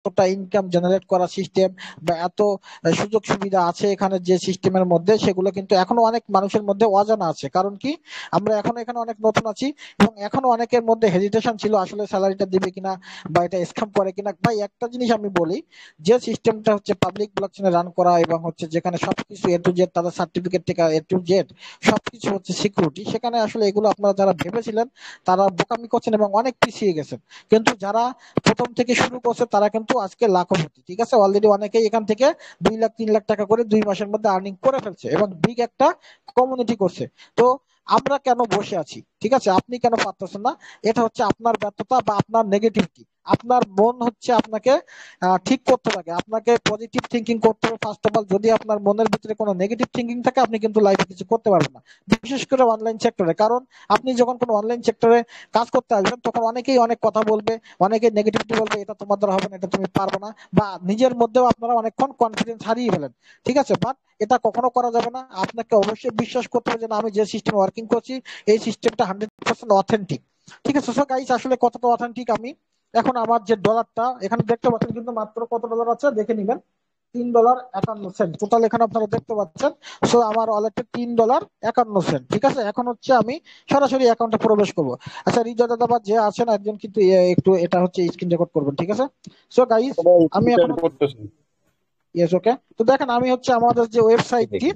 এতটা income generate করা system বা এত সুযোগ সুবিধা আছে এখানে যে সিস্টেমের মধ্যে, সেগুলো কিন্তু এখনো অনেক মানুষের মধ্যে অজানা আছে। কারণ কি, আমরা এখনো এখানে অনেক নতুন আছি এবং এখনো অনেকের মধ্যে হেজিটেশন ছিল আসলে স্যালারিটা দিবে কিনা বা এটা স্ক্যাম করে কিনা। ভাই একটা জিনিস আমি বলি, যে সিস্টেমটা হচ্ছে পাবলিক ব্লকচেনে রান করা এবং হচ্ছে যেখানে সবকিছু এ টু জেড, তাদের সার্টিফিকেট থেকে এ টু জেড সবকিছু হচ্ছে সিকিউরিটি, সেখানে আসলে এগুলো আপনারা যারা ভেবেছিলেন তারা বোকামি করছেন এবং অনেক পিছিয়ে গেছেন। কিন্তু যারা প্রথম থেকে শুরু করছে তারা কিন্তু আজকে লাখপতি, ঠিক আছে। অলরেডি অনেকেই এখান থেকে 2 লাখ 3 লাখ টাকা করে 2 মাসের মধ্যে আর্নিং করে ফেলছে এবং বিগ একটা কমিউনিটি করছে। তো আমরা কেন বসে আছি, ঠিক আছে, আপনি কেন পারতেছেন না? এটা হচ্ছে আপনার ব্যর্থতা বা আপনার নেগেটিভিটি। আপনার মন হচ্ছে আপনাকে ঠিক করতে লাগে, আপনাকে পজিটিভ থিঙ্কিং করতে হবে ফার্স্ট অফ অল। যদি আপনার মনের ভিতরে কোনো নেগেটিভ থিঙ্কিং থাকে আপনি কিন্তু লাইফে কিছু করতে পারবেন না, বিশেষ করে অনলাইন সেক্টরে। কারণ আপনি যখন কোনো অনলাইন সেক্টরে কাজ করতে আসবেন তখন অনেকেই অনেক কথা বলবে, অনেকে নেগেটিভিটি বলবে, এটা তোমার দ্বারা হবে না, এটা তুমি পারবে না, বা নিজের মধ্যেও আপনারা অনেকক্ষণ কনফিডেন্স হারিয়ে ফেলেন, ঠিক আছে। বাট এটা কখনো করা যাবে না। আপনাকে অবশ্যই বিশ্বাস করতে হবে যে না, আমি যে সিস্টেম ওয়ার্কিং করছি এই সিস্টেমটা 100% অথেন্টিক, ঠিক আছে। সো গাইস, আসলে কতটা অথেন্টিক আমি এখন আমার যে ডলারটা এখানে দেখতে পাচ্ছেন, কিন্তু মাত্র কত ডলার আছে দেখে নিবেন, $3.51। টোটাল এখানে আপনারা দেখতে পাচ্ছেন। সো আমার ওয়ালেটে $3.51, ঠিক আছে। এখন হচ্ছে আমি সরাসরি অ্যাকাউন্টে প্রবেশ করব। আচ্ছা রিজা দাদা বা যে আছেন একজন কিন্তু একটু এটা হচ্ছে স্ক্রিন রেকর্ড করবেন, ঠিক আছে। সো গাইস, আমি এখন করতেছি। ইয়েস, ওকে। তো দেখেন আমি হচ্ছে আমাদের যে ওয়েবসাইটটি,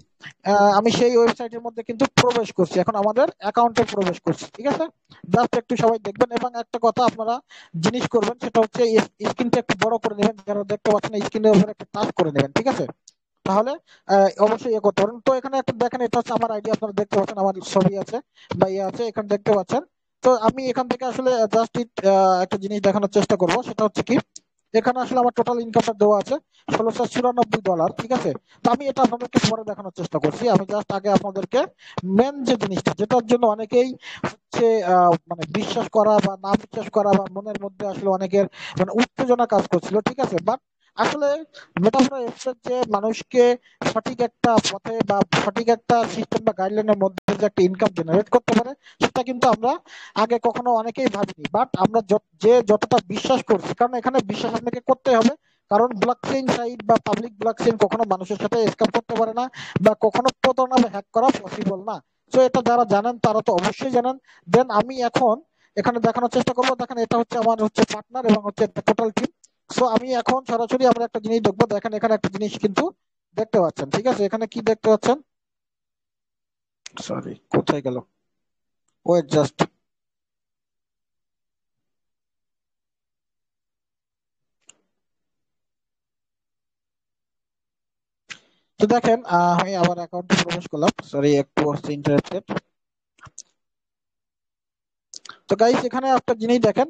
আমি সেই ওয়েবসাইটের মধ্যে কিন্তু প্রবেশ করছি, এখন আমাদের অ্যাকাউন্টে প্রবেশ করছি, ঠিক আছে। জাস্ট একটু সবাই দেখবেন এবং একটা কথা আপনারা জিনিস করবেন, সেটা হচ্ছে স্ক্রিনটা একটু বড় করে নেবেন, যারা দেখতে পাচ্ছেন স্ক্রিনের উপর একটা টাচ করে নেবেন, ঠিক আছে। তাহলে অবশ্যই ইয়ে করতে পারেন। তো এখানে একটা দেখেন, এটা হচ্ছে আমার আইডি, আপনারা দেখতে পাচ্ছেন আমার ছবি আছে বা ইয়ে আছে এখানে দেখতে পাচ্ছেন। তো আমি এখান থেকে আসলে জাস্ট একটা জিনিস দেখানোর চেষ্টা করব, সেটা হচ্ছে কি, এখানে আসলে আমার টোটাল ইনকামটা দেওয়া আছে $1694, ঠিক আছে। তো আমি এটা আপনাদেরকে পরে দেখানোর চেষ্টা করছি, আমি জাস্ট আগে আপনাদেরকে মেন যে জিনিসটা, যেটার জন্য অনেকেই হচ্ছে মানে বিশ্বাস করা বা না বিশ্বাস করা বা মনের মধ্যে আসলে অনেকের মানে উত্তেজনা কাজ করছিল, ঠিক আছে। বাট আসলে মেটাফোরা এসেছে যে মানুষকে সঠিক একটা পথে বা সঠিক একটা সিস্টেম বা গাইডলাইনের মধ্যে যে একটা ইনকাম জেনারেট করতে পারে, সেটা কিন্তু আমরা আগে কখনো অনেকেই ভাবিনি। বাট আমরা যে যতটা বিশ্বাস করছি, কারণ এখানে বিশ্বাস আপনাকে করতে হবে। কারণ ব্লকচেইন সাইট বা পাবলিক ব্লকচেইন কখনো মানুষের সাথে স্ক্যাম করতে পারে না বা কখনো প্রতারণা বা হ্যাক করা পসিবল না। তো এটা যারা জানেন তারা তো অবশ্যই জানেন। দেন আমি এখন এখানে দেখানোর চেষ্টা করবো, দেখেন এটা হচ্ছে আমার হচ্ছে পার্টনার এবং হচ্ছে টোটাল টিম। সো আমি এখন সরাসরি আমরা একটা জিনিস দেখবো, দেখেন এখানে একটা জিনিস কিন্তু দেখতে পাচ্ছেন, ঠিক আছে। এখানে কি দেখতে পাচ্ছেন, সরি কোথায় গেল, ওয়েট জাস্ট। তো দেখেন আমি আবার অ্যাকাউন্টে প্রবেশ করলাম, সরি একটু হচ্ছে ইন্টারাপ্টেড। তো গাইস এখানে একটা জিনিস দেখেন,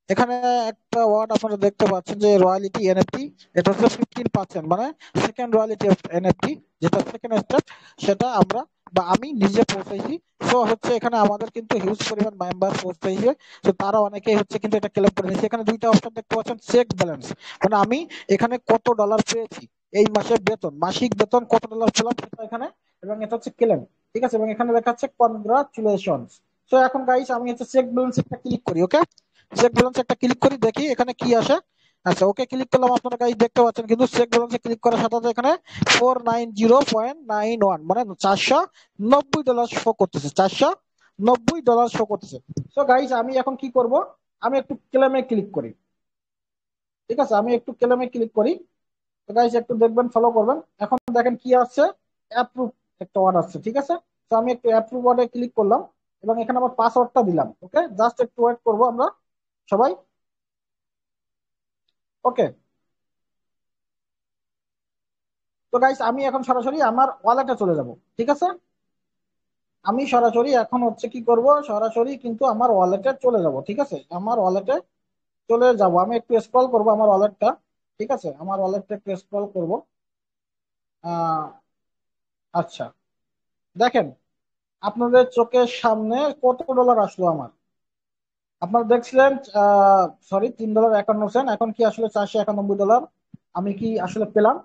এখানে একটা ওয়ার্ড আপনারা দেখতে পাচ্ছেন যে রয়্যালিটি এনএফটি, এটা হচ্ছে 15%, মানে সেকেন্ড রয়্যালিটি অফ এনএফটি, যেটা সেকেন্ড স্টেপ, সেটা আমরা বা আমি নিজে পৌঁছাইছি। সো হচ্ছে এখানে আমাদের কিন্তু হিউজ পরিমাণ মেম্বার পৌঁছাইছে। তো তারা অনেকেই হচ্ছে কিন্তু এটা ক্লেম করে নিয়েছে। এখানে দুইটা অপশন দেখতে পাচ্ছেন, চেক ব্যালেন্স, মানে আমি এখানে কত ডলার পেয়েছি, এই মাসের বেতন, মাসিক বেতন কত ডলার পেলাম সেটা এখানে, এবং এটা হচ্ছে ক্লেম, ঠিক আছে। এবং এখানে লেখা আছে কনগ্রাচুলেশন। তো এখন গাইস আমি হচ্ছে চেক ব্যালেন্স একটা ক্লিক করি, ওকে। চেক ব্যালেন্স একটা ক্লিক করি, দেখি এখানে কি আসে। আচ্ছা ওকে ক্লিক করলাম, আপনারা গাইস দেখতে পাচ্ছেন কিন্তু চেক ব্যালেন্সে ক্লিক করার সাথে সাথে এখানে 490.91, মানে $490 শো করতেছে, $490 শো করতেছে। তো গাইস আমি এখন কি করব, আমি একটু ক্লেমে ক্লিক করি, ঠিক আছে। আমি একটু ক্লেমে ক্লিক করি। তো গাইস একটু দেখবেন, ফলো করবেন। এখন দেখেন কি আসছে, অ্যাপ্রুভ একটা ওয়ার্ড আসছে, ঠিক আছে। তো আমি একটু অ্যাপ্রুভ ওয়ার্ডে ক্লিক করলাম এবং এখানে আমার পাসওয়ার্ডটা দিলাম, ওকে। জাস্ট একটু ওয়েট করবো আমরা সবাই, ওকে। তো গাইস আমি এখন সরাসরি আমার ওয়ালেটে চলে যাব, ঠিক আছে। আমি সরাসরি এখন হচ্ছে কি করব, সরাসরি কিন্তু আমার ওয়ালেটে চলে যাব, ঠিক আছে। আমার ওয়ালেটে চলে যাব, আমি একটু স্ক্রল করব আমার ওয়ালেটটা, ঠিক আছে। আমার ওয়ালেটটা একটু স্ক্রল করব। আহ আচ্ছা, দেখেন আপনাদের চোখের সামনে কত ডলার আসলো আমার। আপনারা দেখছিলেন $3.51, এখন কি আসলে $491 আমি কি আসলে পেলাম।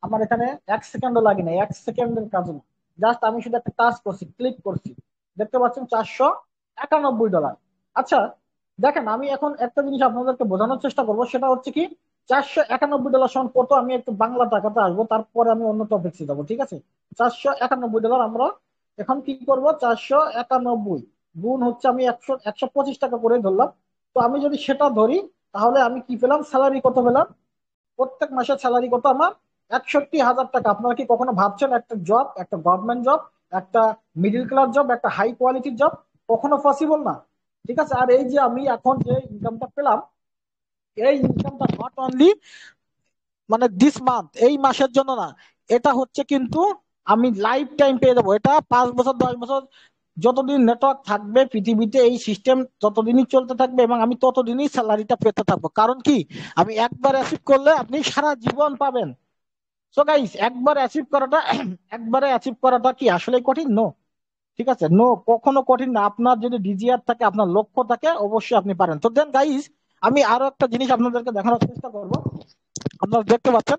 আমার এখানে 1 সেকেন্ডও লাগে না, 1 সেকেন্ডের কাজ না। জাস্ট আমি শুধু একটা টাচ করছি, ক্লিক করছি, দেখতে পাচ্ছেন $491। আচ্ছা দেখেন, আমি এখন একটা জিনিস আপনাদেরকে বোঝানোর চেষ্টা করব, সেটা হচ্ছে কি, $491 সমান কত, আমি একটু বাংলা টাকাতে আসবো, তারপরে আমি অন্য টপিক্সে যাবো, ঠিক আছে। $491 আমরা এখন কি করব, 491 গুণ হচ্ছে, আমি 125 টাকা করে ধরলাম। তো আমি যদি সেটা ধরি, তাহলে আমি কি পেলাম, স্যালারি কত পেলাম, প্রত্যেক মাসে স্যালারি কত আমার, 61,000 টাকা। আপনারা কি কখনো ভাবছেন একটা জব, একটা গভর্নমেন্ট জব, একটা মিডিল ক্লাস জব, একটা হাই কোয়ালিটির জব, কখনো পসিবল না, ঠিক আছে। আর এই যে আমি এখন যে ইনকামটা পেলাম, এই ইনকামটা নট অনলি মানে দিস মান্থ, এই মাসের জন্য না, এটা হচ্ছে কিন্তু আমি লাইফ টাইম পেয়ে যাবো। এটা 5 বছর 10 বছর যতদিন নেটওয়ার্ক থাকবে পৃথিবীতে, এই সিস্টেম ততদিনই চলতে থাকবে এবং আমি ততদিনই স্যালারিটা পেতে থাকবো। কারণ কি, আমি একবার অ্যাচিভ করলে আপনি সারা জীবন পাবেন। সো গাইস, একবার অ্যাচিভ করাটা একবারে অ্যাচিভ করাটা কি আসলে কঠিন? নো, ঠিক আছে, নো, কখনো কঠিন না। আপনার যদি ডিজিআর থাকে, আপনার লক্ষ্য থাকে, অবশ্যই আপনি পারেন। তো দেন গাইস, আমি আরো একটা জিনিস আপনাদেরকে দেখানোর চেষ্টা করব। আপনারা দেখতে পাচ্ছেন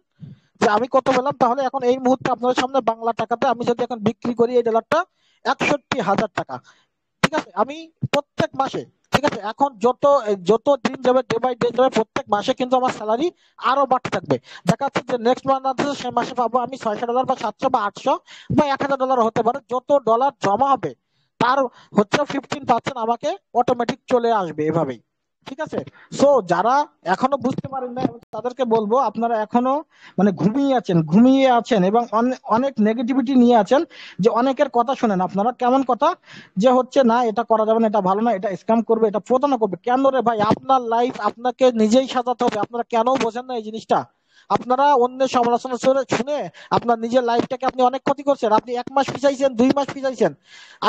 যে আমি কত পেলাম। তাহলে এখন এই মুহূর্তে আপনাদের সামনে বাংলা টাকাতে আমি যদি এখন বিক্রি করি এই ডলারটা, 61,000 টাকা, ঠিক আছে। আমি প্রত্যেক মাসে, ঠিক আছে, এখন যত যত দিন যাবে, ডে বাই ডে যাবে, প্রত্যেক মাসে কিন্তু আমার স্যালারি আরো বাড়তে থাকবে। দেখা যাচ্ছে যে নেক্সট মান্থ আছে, সেই মাসে পাবো আমি $600 বা 700 বা 800 বা $1,000 হতে পারে। যত ডলার জমা হবে তার হচ্ছে 15% আমাকে অটোমেটিক চলে আসবে এভাবেই, ঠিক আছে। সো যারা এখনো বুঝতে পারেন না, তাদেরকে বলবো আপনারা এখনো মানে ঘুমিয়ে আছেন এবং অনেক নেগেটিভিটি নিয়ে আছেন, যে অনেকের কথা শুনেন আপনারা। কেমন কথা, যে হচ্ছে না এটা করা যাবে না, এটা ভালো না, এটা স্ক্যাম করবে, এটা প্রতারণা করবে। কেন রে ভাই, আপনার লাইফ আপনাকে নিজেই সাজাতে হবে। আপনারা কেন বোঝেন না এই জিনিসটা? আপনারা অন্যের সমালোচনা শুনে আপনার নিজের লাইফটাকে আপনি অনেক ক্ষতি করছেন। আপনি 1 মাস পিছাইছেন, 2 মাস পিছাইছেন,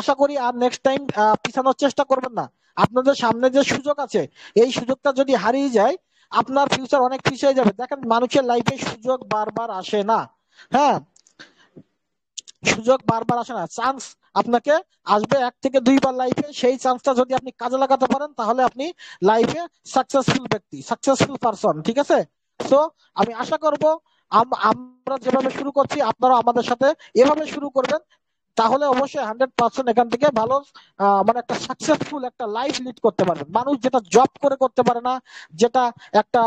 আশা করি আর নেক্সট টাইম পিছানোর চেষ্টা করবেন না। আপনাদের সামনে যে সুযোগ আছে, এই সুযোগটা যদি হারিয়ে যায়, আপনার ফিউচার অনেক পিছিয়ে যাবে। দেখেন, মানুষের লাইফে সুযোগ বারবার আসে না, হ্যাঁ, সুযোগ বারবার আসে না, চান্স আপনাকে আসবে 1 থেকে 2 বার লাইফে। সেই চান্সটা যদি আপনি কাজে লাগাতে পারেন, তাহলে আপনি লাইফে সাকসেসফুল ব্যক্তি, সাকসেসফুল পারসন, ঠিক আছে। সো আমি আশা করব আমরা যেভাবে শুরু করছি, আপনারা আমাদের সাথে এভাবে শুরু করবেন। তাহলে অবশ্যই 100% এখান থেকে ভালো মানে একটা সাকসেসফুল একটা লাইফ লিড করতে পারবেন। মানুষ যেটা জব করে করতে পারে না, যেটা একটা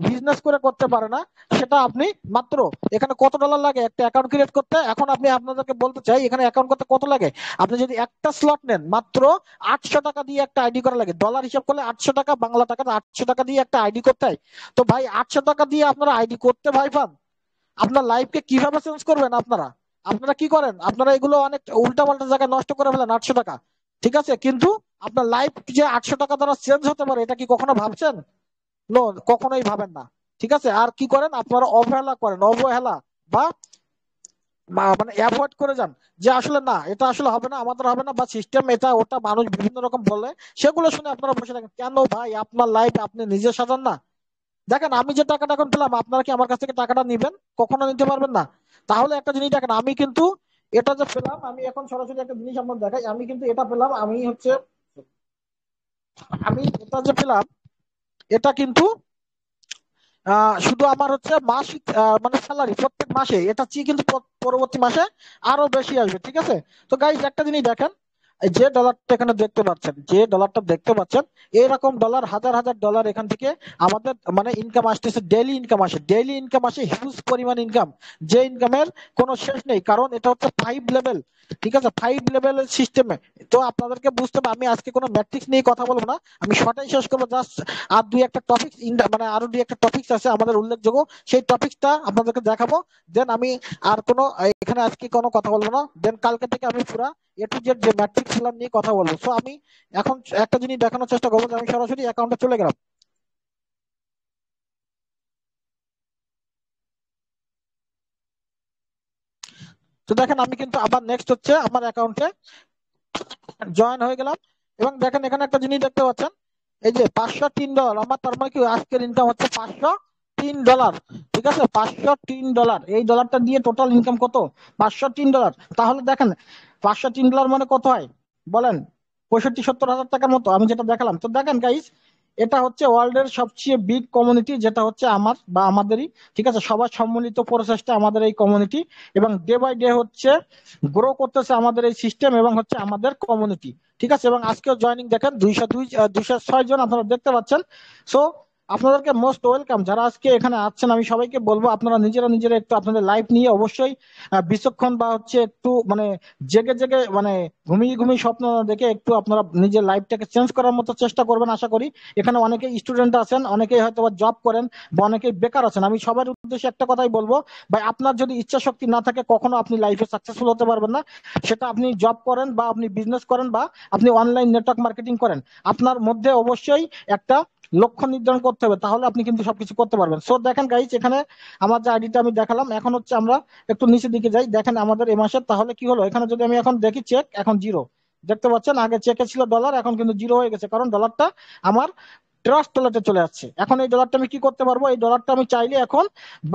বিজনেস করে করতে পারে না, সেটা আপনি মাত্র, এখানে কত ডলার লাগে একটা অ্যাকাউন্ট ক্রিয়েট করতে? এখন আপনি আপনাদেরকে বলতে চাই, এখানে অ্যাকাউন্ট করতে কত লাগে। আপনি যদি একটা স্লট নেন, মাত্র 800 টাকা দিয়ে একটা আইডি করা লাগে। ডলার হিসাব করলে 800 টাকা, বাংলা টাকাতে 800 টাকা দিয়ে একটা আইডি করতে হয়। তো ভাই, 800 টাকা দিয়ে আপনারা আইডি করতে ভয় পান? আপনার লাইফকে কিভাবে চেঞ্জ করবেন আপনারা? আপনারা কি করেন, আপনারা এগুলো অনেক উল্টা পাল্টা জায়গায় নষ্ট করে ফেলেন 800 টাকা, ঠিক আছে। কিন্তু আপনার লাইফ যে 800 টাকা দ্বারা চেঞ্জ হতে পারে, এটা কি কখনো ভাবছেন? নো, কখনোই ভাবেন না, ঠিক আছে। আর কি করেন আপনারা, অবহেলা করেন, অবহেলা বা মানে অ্যাভয়েড করে যান, যে আসলে না, এটা আসলে হবে না, আমাদের হবে না, বা সিস্টেম এটা ওটা, মানুষ বিভিন্ন রকম বলে, সেগুলো শুনে আপনারা বসে থাকেন। কেন ভাই, আপনার লাইফ আপনি নিজে সাজান না? দেখেন, আমি যে টাকাটা এখন পেলাম, আপনারা কি আমার কাছ থেকে টাকাটা নিবেন? কখনো নিতে পারবেন না। তাহলে একটা জিনিস দেখেন, আমি কিন্তু এটা যে পেলাম, আমি এখন সরাসরি একটা জিনিস আপনার দেখাই, আমি কিন্তু এটা পেলাম, আমি এটা যে পেলাম, এটা কিন্তু শুধু আমার হচ্ছে মাসিক মানে স্যালারি প্রত্যেক মাসে, এটা চেয়ে কিন্তু পরবর্তী মাসে আরো বেশি আসবে, ঠিক আছে। তো গাইজ, একটা জিনিস দেখেন, এই যে ডলারটা এখানে দেখতে পাচ্ছেন, যে ডলারটা দেখতে পাচ্ছেন, এরকম ডলার, হাজার হাজার ডলার এখান থেকে আমাদের মানে ইনকাম আসতেছে, ডেইলি ইনকাম আসে, ডেইলি ইনকাম আসে, হিউজ পরিমাণ ইনকাম, যে ইনকামের কোনো শেষ নেই। কারণ এটা হচ্ছে 5 লেভেল, ঠিক আছে, 5 লেভেলের সিস্টেমে। তো আপনাদেরকে বুঝতে হবে, আমি আজকে কোনো ম্যাট্রিক্স নিয়ে কথা বলবো না, আমি শর্টাই শেষ করবো। জাস্ট আর দুই একটা টপিক, মানে আরো দুই একটা টপিক্স আছে আমাদের উল্লেখযোগ্য, সেই টপিকটা আপনাদেরকে দেখাবো। দেন আমি আর কোনো এখানে আজকে কোনো কথা বলবো না। দেন কালকে থেকে আমি পুরা A to Z যে ম্যাট্রিক্স গুলো নিয়ে কথা বলবো। সো আমি এখন একটা জিনিস দেখানোর চেষ্টা করবো, যে আমি সরাসরি অ্যাকাউন্টে চলে গেলাম। তো দেখেন, আমি কিন্তু আবার নেক্সট হচ্ছে আমার অ্যাকাউন্টে জয়েন হয়ে গেলাম। এবং দেখেন, এখানে একটা জিনিস দেখতে পাচ্ছেন, এই যে $503 আমার, তার মানে কি আজকের ইনকাম হচ্ছে $503, ঠিক আছে, $503। এই ডলারটা দিয়ে টোটাল ইনকাম কত? $503। তাহলে দেখেন, $503 মানে কত হয় বলেন? 65-70 হাজার টাকার মতো, আমি যেটা দেখালাম। তো দেখেন গাইস, এটা হচ্ছে ওয়ার্ল্ডের সবচেয়ে বিগ কমিউনিটি, যেটা হচ্ছে আমার বা আমাদেরই, ঠিক আছে, সবার সম্মিলিত প্রচেষ্টা আমাদের এই কমিউনিটি। এবং ডে বাই ডে হচ্ছে গ্রো করতেছে আমাদের এই সিস্টেম এবং হচ্ছে আমাদের কমিউনিটি, ঠিক আছে। এবং আজকেও জয়েনিং দেখেন 206 জন আপনারা দেখতে পাচ্ছেন। সো আপনাদেরকে মোস্ট ওয়েলকাম। যারা আজকে এখানে আছেন আমি সবাইকে বলবো আপনারা নিজেরা নিজেরা একটু আপনাদের লাইফ নিয়ে অবশ্যই বিচক্ষণ বা হচ্ছে একটু মানে জেগে জেগে মানে ঘুমিয়ে ঘুমিয়ে স্বপ্ন না দেখে একটু আপনারা নিজের লাইফটাকে চেঞ্জ করার মতো চেষ্টা করবেন আশা করি। এখানে অনেকেই স্টুডেন্ট আছেন, অনেকেই হয়তো জব করেন বা অনেকেই বেকার আছেন। আমি সবার উদ্দেশ্যে একটা কথাই বলবো, ভাই আপনার যদি ইচ্ছা শক্তি না থাকে কখনো আপনি লাইফে সাকসেসফুল হতে পারবেন না। সেটা আপনি জব করেন বা আপনি বিজনেস করেন বা আপনি অনলাইন নেটওয়ার্ক মার্কেটিং করেন, আপনার মধ্যে অবশ্যই একটা লক্ষ্য নির্ধারণ করতে হবে, তাহলে আপনি কিন্তু সবকিছু করতে পারবেন। সো দেখেন গাইজ, এখানে আমার যে আইডিটা আমি দেখালাম, এখন হচ্ছে আমরা একটু নিচের দিকে যাই। দেখেন আমাদের এই মাসের তাহলে কি হলো, এখানে যদি আমি এখন দেখি চেক এখন জিরো। দেখতে পাচ্ছেন আগে চেকে ছিল ডলার, এখন কিন্তু জিরো হয়ে গেছে, কারণ ডলারটা আমার ট্রাস্ট ওয়ালেটে চলে যাচ্ছে। এখন এই ডলারটা আমি কি করতে পারবো, এই ডলারটা আমি চাইলে এখন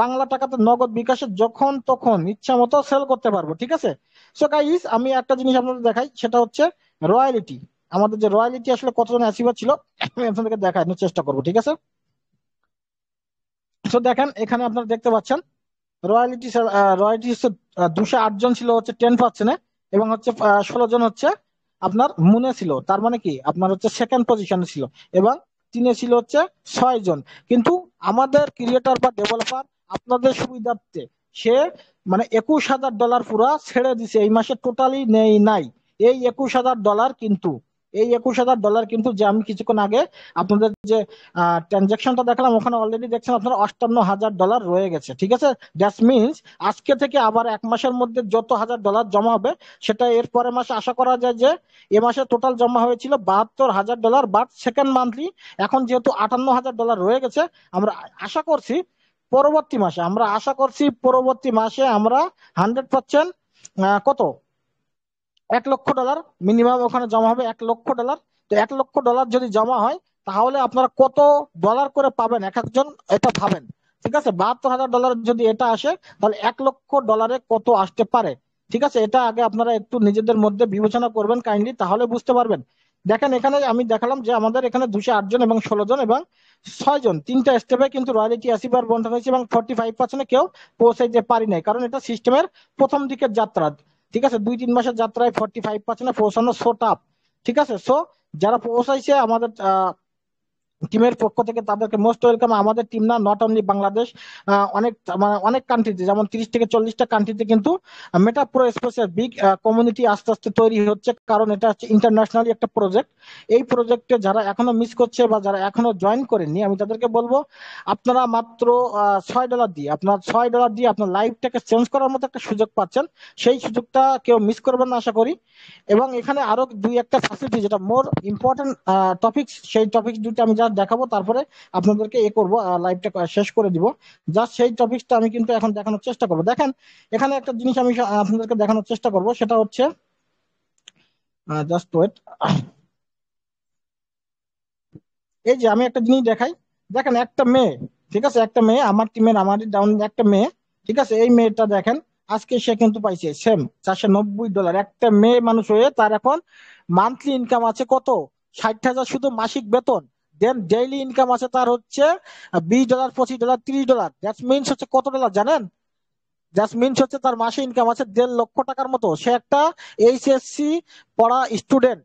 বাংলা টাকাতে নগদ বিকাশে যখন তখন ইচ্ছা মতো সেল করতে পারবো, ঠিক আছে। সো গাইস আমি একটা জিনিস আপনাদের দেখাই, সেটা হচ্ছে রয়্যালিটি। আমাদের যে রয়্যালিটি আসলে কতজন অ্যাচিভার ছিল আমি আপনাদেরকে দেখানোর চেষ্টা করবো, ঠিক আছে। তো দেখেন এখানে আপনারা দেখতে পাচ্ছেন রয়্যালিটি রয়্যালিটি হচ্ছে 208 জন ছিল হচ্ছে 10%, এবং হচ্ছে 16 জন হচ্ছে আপনার মুনে ছিল, তার মানে কি আপনার হচ্ছে সেকেন্ড পজিশনে ছিল, এবং তিনে ছিল হচ্ছে 6 জন। কিন্তু আমাদের ক্রিয়েটর বা ডেভেলপার আপনাদের সুবিধার্থে সে মানে $21,000 পুরা ছেড়ে দিছে এই মাসে, টোটালি নেই নাই এই $21,000 কিন্তু। এই $21,000 কিন্তু যে আমি কিছুক্ষণ আগে আপনাদের যে ট্রানজাকশনটা দেখালাম, ওখানে অলরেডি দেখছেন আপনার $58,000 রয়ে গেছে, ঠিক আছে। দ্যাটস মিনস আজকে থেকে আবার এক মাসের মধ্যে যত $1,000 জমা হবে, সেটা এর পরের মাসে আশা করা যায় যে এ মাসে টোটাল জমা হয়েছিল $72,000, বাট সেকেন্ড মান্থলি এখন যেহেতু $58,000 রয়ে গেছে, আমরা আশা করছি পরবর্তী মাসে আমরা 100% কত $1,00,000 মিনিমাম ওখানে জমা হবে, $1,00,000। তো $1,00,000 যদি জমা হয় তাহলে আপনারা কত ডলার করে পাবেন এক একজন, এটা ভাবেন, ঠিক আছে। $72,000 যদি এটা আসে, তাহলে $1,00,000 কত আসতে পারে, ঠিক আছে। এটা আগে আপনারা একটু নিজেদের মধ্যে বিবেচনা করবেন কাইন্ডলি, তাহলে বুঝতে পারবেন। দেখেন এখানে আমি দেখালাম যে আমাদের এখানে 208 জন এবং 16 জন এবং 6 জন তিনটা স্টেপে কিন্তু রয়্যালিটি অ্যাচিভার বন্টন হয়েছে, এবং 45% কেউ পৌঁছাইতে পারি নাই, কারণ এটা সিস্টেমের প্রথম দিকের যাত্রা, ঠিক আছে। 2-3 মাসের যাত্রায় 45% পৌঁছানো সো টাফ, ঠিক আছে। সো যারা পৌঁছাইছে আমাদের টিমের পক্ষ থেকে তাদেরকে মোস্ট ওয়েলকাম। আমাদের টিম না, নট অনলি বাংলাদেশ, অনেক মানে অনেক কান্ট্রিতে, যেমন 30 থেকে 40টা কান্ট্রিতে কিন্তু মেটা প্রো স্পেসের বিগ কমিউনিটি আস্তে আস্তে তৈরি হচ্ছে, কারণ এটা হচ্ছে ইন্টারন্যাশনালি একটা প্রজেক্ট। এই প্রজেক্টে যারা এখনো মিস করছে বা যারা এখনো জয়েন করেননি, আমি তাদেরকে বলবো আপনারা মাত্র $6 দিয়ে আপনার লাইফটাকে চেঞ্জ করার মতো একটা সুযোগ পাচ্ছেন। সেই সুযোগটা কেউ মিস করবেন না আশা করি। এবং এখানে আরো দুই একটা ফ্যাসিলিটি যেটা মোর ইম্পর্টেন্ট টপিকস, সেই টপিকস দুটো আমি যা দেখাবো, তারপরে আপনাদেরকে করবো লাইভটা শেষ করে দিব। জাস্ট সেই টপিকসটা আমি কিন্তু এখন দেখানোর চেষ্টা করবো। দেখেন এখানে একটা জিনিস আমি আপনাদেরকে দেখানোর চেষ্টা করবো, সেটা হচ্ছে জাস্ট ওয়েট। এই যে আমি একটা জিনিস দেখাই, দেখেন একটা মেয়ে, ঠিক আছে, একটা মেয়ে আমার টিমের আমাদের ডাউন একটা মেয়ে, ঠিক আছে। এই মেয়েটা দেখেন আজকে সে কিন্তু পাইছে সেম $490। একটা মেয়ে মানুষ হয়ে তার এখন মান্থলি ইনকাম আছে কত, 60,000 শুধু মাসিক বেতন। দেন ডেইলি ইনকাম আছে তার হচ্ছে $20, $25, $30। দ্যাটস মিনস হচ্ছে কত ডলার জানেন, জাস্ট মিনস হচ্ছে তার মাসে ইনকাম আছে $1,50,000 মতো। সে একটা এইচএসসি পড়া স্টুডেন্ট,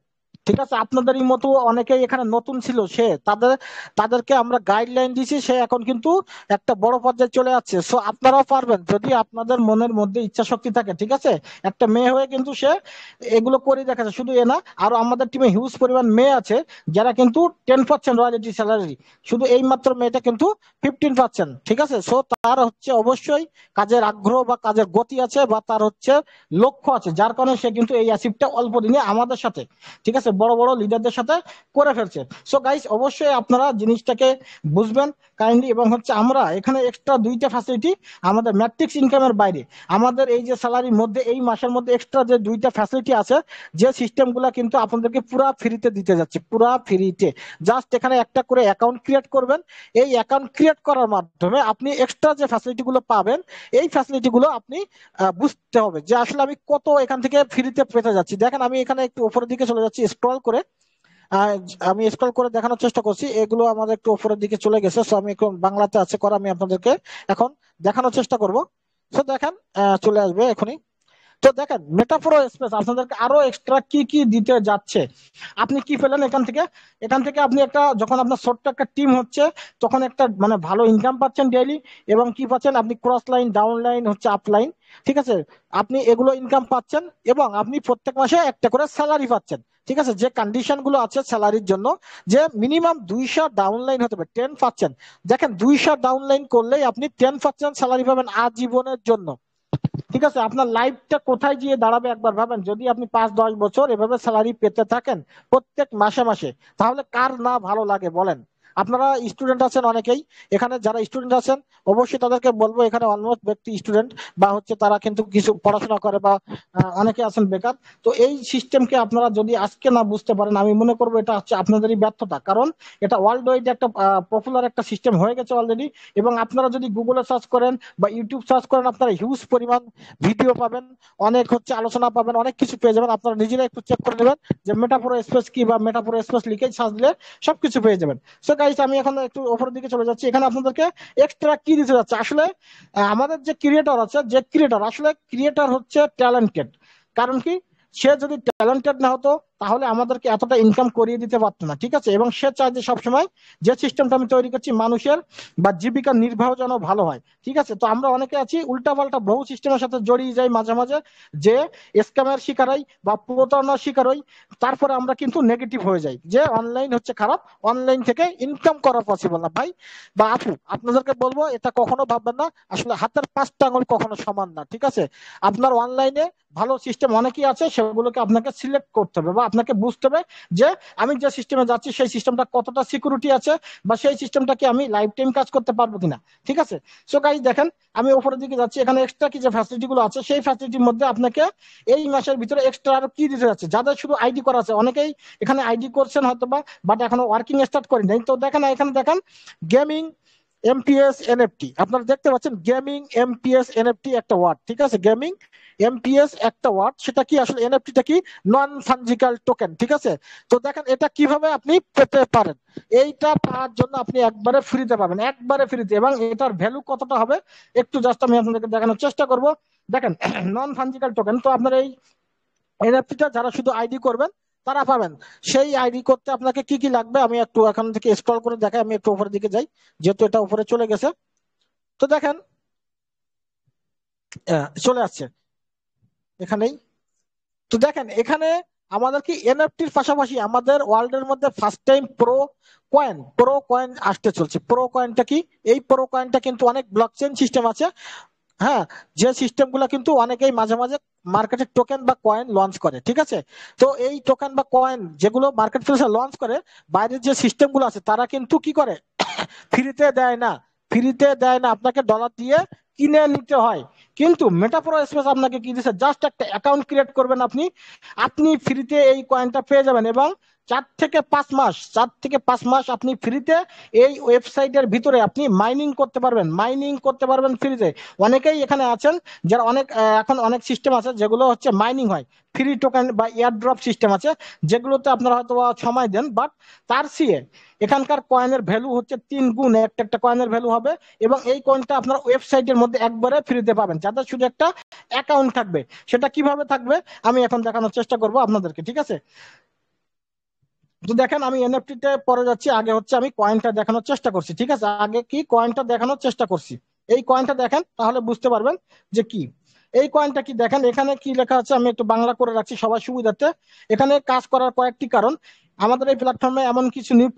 ঠিক আছে। আপনাদেরই মতো অনেকেই এখানে নতুন ছিল, তাদেরকে আমরা গাইডলাইন দিয়েছি, সে এখন কিন্তু একটা বড় পর্যায়ে চলে যাচ্ছে। সো আপনারাও পারবেন যদি আপনাদের মনের মধ্যে ইচ্ছা শক্তি থাকে, ঠিক আছে। একটা মেয়ে হয়ে কিন্তু সে এগুলো করে দেখাচ্ছে, শুধু এ না, আরো আমাদের টিমে হিউজ পরিমাণ মেয়ে আছে যারা কিন্তু 10% রয়্যালিটি স্যালারি, শুধু এই মাত্র মেয়েটা কিন্তু 15%, ঠিক আছে। সো তার হচ্ছে অবশ্যই কাজের আগ্রহ বা কাজের গতি আছে বা তার হচ্ছে লক্ষ্য আছে, যার কারণে সে কিন্তু এই অ্যাচিভটা অল্প দিনে আমাদের সাথে, ঠিক আছে, বড় বড় লিডারদের সাথে করে ফেলছে। সো গাইস অবশ্যই আপনারা জিনিসটাকে বুঝবেন কাইন্ডলি। এবং হচ্ছে আমরা এখানে এক্সট্রা দুইটা ফ্যাসিলিটি আমাদের ম্যাট্রিক্স ইনকামের বাইরে, আমাদের এই যে স্যালারির মধ্যে এই মাসের মধ্যে এক্সট্রা যে দুইটা ফ্যাসিলিটি আছে, যে সিস্টেমগুলো কিন্তু আপনাদেরকে পুরা ফ্রিতে দিতে যাচ্ছে, পুরা ফ্রিতে। জাস্ট এখানে একটা করে অ্যাকাউন্ট ক্রিয়েট করবেন, এই অ্যাকাউন্ট ক্রিয়েট করার মাধ্যমে আপনি এক্সট্রা যে ফ্যাসিলিটি গুলো পাবেন, এই ফ্যাসিলিটি গুলো আপনি বুঝতে হবে যে আসলে আমি কত এখান থেকে ফ্রিতে পেতে যাচ্ছি। দেখেন আমি এখানে একটু উপরের দিকে চলে যাচ্ছি স্ক্রল করে, আহ, আমি স্ক্রল করে দেখানোর চেষ্টা করছি, এগুলো আমাদের একটু উপরের দিকে চলে গেছে। সো আমি এখন বাংলাতে আছে করা, আমি আপনাদেরকে এখন দেখানোর চেষ্টা করব। সো দেখেন চলে আসবে এখনই। তো দেখেন মেটাফোরো স্পেস আপনাদেরকে আরো এক্সট্রা কি কি দিতে যাচ্ছে। আপনি কি পেলেন এখান থেকে? এখান থেকে আপনি একটা, যখন আপনার ছোট্ট একটা টিম হচ্ছে, তখন একটা মানে ভালো ইনকাম পাচ্ছেন ডেইলি। এবং কি পাচ্ছেন আপনি? ক্রস লাইন, ডাউন লাইন, হচ্ছে আপ লাইন, ঠিক আছে? আপনি এগুলো ইনকাম পাচ্ছেন এবং আপনি প্রত্যেক মাসে একটা করে স্যালারি পাচ্ছেন। ঠিক আছে, যে কন্ডিশন গুলো আছে স্যালারির জন্য, যে মিনিমাম 200 ডাউন লাইন হতে হবে, 10 পাচ্ছেন। দেখেন 200 ডাউন লাইন করলেই আপনি 10% স্যালারি পাবেন আজীবনের জন্য। ঠিক আছে, আপনার লাইফটা কোথায় গিয়ে দাঁড়াবে একবার ভাবেন, যদি আপনি 5-10 বছর এভাবে স্যালারি পেতে থাকেন প্রত্যেক মাসে মাসে, তাহলে কার না ভালো লাগে বলেন? আপনারা স্টুডেন্ট আছেন অনেকেই, এখানে যারা স্টুডেন্ট আছেন অবশ্যই তাদেরকে বলবো, এখানে অলমোস্ট ব্যক্তি স্টুডেন্ট বা হচ্ছে তারা কিন্তু কিছু পড়াশোনা করে, বা অনেকে আছেন বেকার। তো এই সিস্টেমকে আপনারা যদি আজকে না বুঝতে পারেন, আমি মনে করবো এটা হচ্ছে আপনাদেরই ব্যর্থতা। কারণ এটা ওয়ার্ল্ড ওয়াইড একটা পপুলার একটা সিস্টেম হয়ে গেছে অলরেডি। এবং আপনারা যদি গুগলে সার্চ করেন বা ইউটিউব সার্চ করেন, আপনারা হিউজ পরিমাণ ভিডিও পাবেন, অনেক হচ্ছে আলোচনা পাবেন, অনেক কিছু পেয়ে যাবেন। আপনারা নিজেরা একটু চেক করে নেবেন যে মেটাফোরো স্পেস কি, বা মেটাফোরো স্পেস লিখে সার্চ দিলে সবকিছু পেয়ে যাবেন। সো গাইস, আমি এখন একটু উপরের দিকে চলে যাচ্ছি। এখানে আপনাদেরকে এক্সট্রা কি দিতে যাচ্ছে আসলে? আমাদের যে ক্রিয়েটর আছে, যে ক্রিয়েটর আসলে ক্রিয়েটর হচ্ছে ট্যালেন্টেড। কারণ কি? সে যদি ট্যালেন্টেড না হতো তাহলে আমাদেরকে এতটা ইনকাম করিয়ে দিতে পারতো না। ঠিক আছে, এবং সে চায় যে সবসময় যে সিস্টেমটা আমি তৈরি করছি মানুষের বা জীবিকা নির্বাহ যেন ভালো হয়। ঠিক আছে, তো আমরা অনেকে আছি উল্টাপাল্টা বহু সিস্টেমের সাথে জড়িয়ে যাই মাঝে মাঝে, যে স্ক্যামের শিকার হই বা প্রতারণার শিকার হই। তারপরে আমরা কিন্তু নেগেটিভ হয়ে যাই যে অনলাইন হচ্ছে খারাপ, অনলাইন থেকে ইনকাম করা পসিবল না। ভাই বা আপু, আপনাদেরকে বলবো এটা কখনো ভাববেন না, আসলে হাতের 5টা আঙুল কখনো সমান না। ঠিক আছে, আপনার অনলাইনে ভালো সিস্টেম অনেকই আছে, সেগুলোকে আপনাকে সিলেক্ট করতে হবে বা আপনাকে বুঝতে হবে যে আমি যে সিস্টেমে যাচ্ছি সেই সিস্টেমটা কতটা সিকিউরিটি আছে, বা সেই সিস্টেমটাকে আমি লাইফ টাইম কাজ করতে পারবো কিনা। ঠিক আছে, সো গাইস দেখেন, আমি উপরের দিকে যাচ্ছি। এখানে এক্সট্রা কি যে ফ্যাসিলিটি গুলো আছে, সেই ফ্যাসিলিটির মধ্যে আপনাকে এই মাসের ভিতরে এক্সট্রা আরো কি দিতে যাচ্ছে। যাদের শুধু আইডি করা আছে, অনেকেই এখানে আইডি করছেন হয়তো বা, বাট এখনো ওয়ার্কিং স্টার্ট করেন নাই। তো দেখেন এখানে দেখেন গেমিং এমপিএস এনএফটি, আপনারা দেখতে পাচ্ছেন গেমিং এমপিএস এনএফটি একটা ওয়ার্ড। ঠিক আছে, গেমিং এমপিএস একটা ওয়ার্ড, সেটা কি আসলে? এনএফটিটা কি? নন ফাঞ্জিক্যাল টোকেন। ঠিক আছে, তো দেখেন এটা কিভাবে আপনি পেতে পারেন। এইটা পাওয়ার জন্য আপনি একবারে ফ্রিতে পাবেন, একবারে ফ্রিতে। এবং এটার ভ্যালু কতটা হবে একটু জাস্ট আমি আপনাদেরকে দেখানোর চেষ্টা করব। দেখেন নন ফাঞ্জিক্যাল টোকেন, তো আপনার এই এনএফটিটা যারা শুধু আইডি করবেন তারা পাবেন। সেই আইডি করতে আপনাকে কি কি লাগবে আমি একটু এখান থেকে স্ক্রল করে দেখাই। আমি একটু উপরের দিকে যাই, যেহেতু এটা উপরে চলে গেছে। তো দেখেন চলে আসছে এখানেই। তো দেখেন এখানে আমাদের কি এনএফটির পাশাপাশি আমাদের ওয়ার্ল্ডের মধ্যে ফার্স্ট টাইম প্রো কয়েন আসতে চলছে। প্রো কয়েনটা কি? এই প্রো কয়েনটা কিন্তু অনেক ব্লকচেন সিস্টেম আছে। হ্যাঁ, যে সিস্টেম গুলা কিন্তু অনেকেই মাঝে মাঝে মার্কেটে টোকেন বা কয়েন লঞ্চ করে। ঠিক আছে, তো এই টোকেন বা কয়েন যেগুলো মার্কেট প্লেসে লঞ্চ করে, বাইরের যে সিস্টেম গুলো আছে তারা কিন্তু কি করে? ফ্রিতে দেয় না, ফ্রিতে দেয় না, আপনাকে ডলার দিয়ে কিনে নিতে হয়। কিন্তু মেটাফোরো স্পেস আপনাকে কি দিচ্ছে? জাস্ট একটা অ্যাকাউন্ট ক্রিয়েট করবেন আপনি, আপনি ফ্রিতে এই কয়েনটা পেয়ে যাবেন। এবং 4 থেকে 5 মাস আপনি ফ্রিতে এই ওয়েবসাইটের ভিতরে আপনি মাইনিং করতে পারবেন, মাইনিং করতে পারবেন ফ্রিতে। অনেকেই এখানে আছেন যারা অনেক এখন অনেক সিস্টেম আছে যেগুলো হচ্ছে মাইনিং হয়, ফ্রি টোকেন বা এয়ার ড্রপ সিস্টেম আছে, যেগুলোতে আপনারা হয়তো বা সময় দেন, বাট তার চেয়ে এখানকার কয়েনের ভ্যালু হচ্ছে 3 গুণ, একটা একটা কয়েনের ভ্যালু হবে। এবং এই কয়েনটা আপনার ওয়েবসাইটের মধ্যে একবারে ফ্রিতে পাবেন, যাদের শুধু একটা অ্যাকাউন্ট থাকবে। সেটা কিভাবে থাকবে আমি এখন দেখানোর চেষ্টা করব আপনাদেরকে। ঠিক আছে, তো দেখেন আমি এনএফটি তে পরে যাচ্ছি, আগে হচ্ছে আমি কয়েনটা দেখানোর চেষ্টা করছি। ঠিক আছে, আগে কি কয়েনটা দেখানোর চেষ্টা করছি। এই কয়েনটা দেখেন তাহলে বুঝতে পারবেন যে কি এই কয়েনটা কি। দেখেন এখানে কি লেখা আছে, আমি একটু বাংলা করে রাখছি সবার সুবিধার্থে। এখানে কাজ করার কয়েকটি কারণ, আমাদের এই প্ল্যাটফর্মে এমন কিছু নিউ